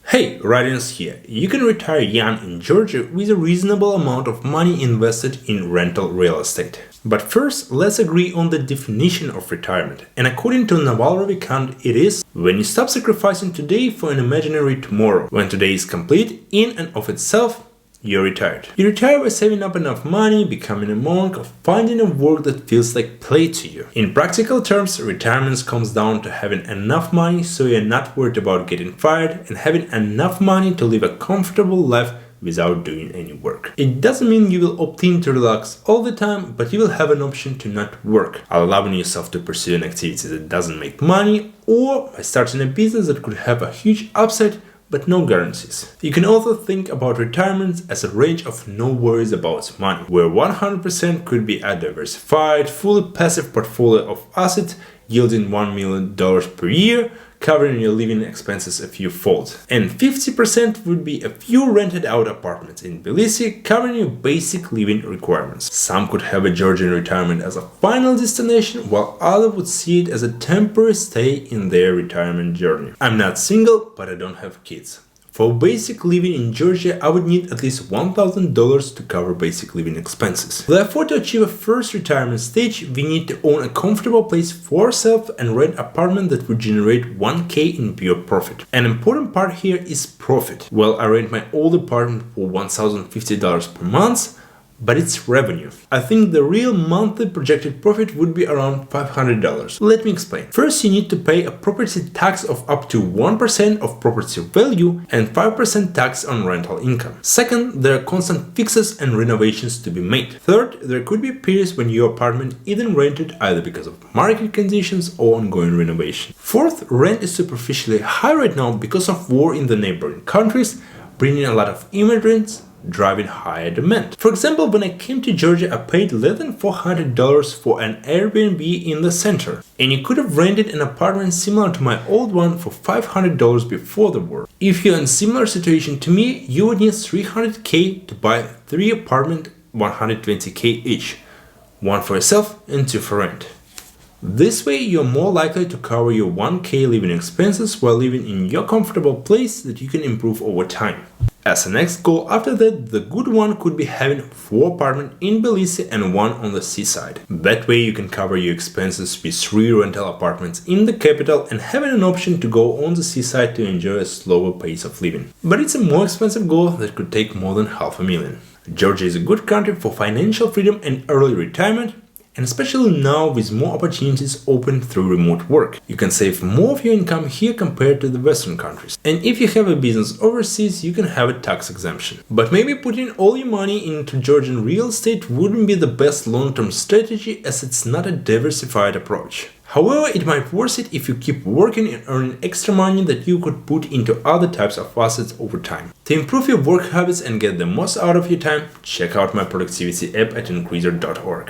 Hey, Radians here. You can retire young in Georgia with a reasonable amount of money invested in rental real estate. But first, let's agree on the definition of retirement. And according to Naval Ravikant, it is when you stop sacrificing today for an imaginary tomorrow. When today is complete in and of itself, you're retired. You retire by saving up enough money, becoming a monk, or finding a work that feels like play to you. In practical terms, retirement comes down to having enough money so you're not worried about getting fired and having enough money to live a comfortable life without doing any work. It doesn't mean you will opt in to relax all the time, but you will have an option to not work, allowing yourself to pursue an activity that doesn't make money, or by starting a business that could have a huge upside but no guarantees. You can also think about retirement as a range of no worries about money, where 100% could be a diversified, fully passive portfolio of assets yielding $1 million per year, covering your living expenses a few fold. And 50% would be a few rented out apartments in Tbilisi, covering your basic living requirements. Some could have a Georgian retirement as a final destination, while others would see it as a temporary stay in their retirement journey. I'm not single, but I don't have kids. For basic living in Georgia, I would need at least $1,000 to cover basic living expenses. Therefore, to achieve a first retirement stage, we need to own a comfortable place for ourselves and rent an apartment that would generate $1,000 in pure profit. An important part here is profit. Well, I rent my old apartment for $1,050 per month, but it's revenue. I think the real monthly projected profit would be around $500. Let me explain. First, you need to pay a property tax of up to 1% of property value and 5% tax on rental income. Second, there are constant fixes and renovations to be made. Third, there could be periods when your apartment isn't rented either because of market conditions or ongoing renovation. Fourth, rent is superficially high right now because of war in the neighboring countries, bringing a lot of immigrants, driving higher demand. For example, when I came to Georgia, I paid less than $400 for an Airbnb in the center, and you could have rented an apartment similar to my old one for $500 before the war. If you're in a similar situation to me, you would need $300K to buy 3 apartments, $120K each, 1 for yourself and 2 for rent. This way, you're more likely to cover your $1,000 living expenses while living in your comfortable place that you can improve over time. As a next goal after that, the good one could be having 4 apartments in Tbilisi and 1 on the seaside. That way you can cover your expenses with 3 rental apartments in the capital and having an option to go on the seaside to enjoy a slower pace of living. But it's a more expensive goal that could take more than $500,000. Georgia is a good country for financial freedom and early retirement, and especially now with more opportunities open through remote work. You can save more of your income here compared to the Western countries. And if you have a business overseas, you can have a tax exemption. But maybe putting all your money into Georgian real estate wouldn't be the best long-term strategy, as it's not a diversified approach. However, it might be worth it if you keep working and earning extra money that you could put into other types of assets over time. To improve your work habits and get the most out of your time, check out my productivity app at increaser.org.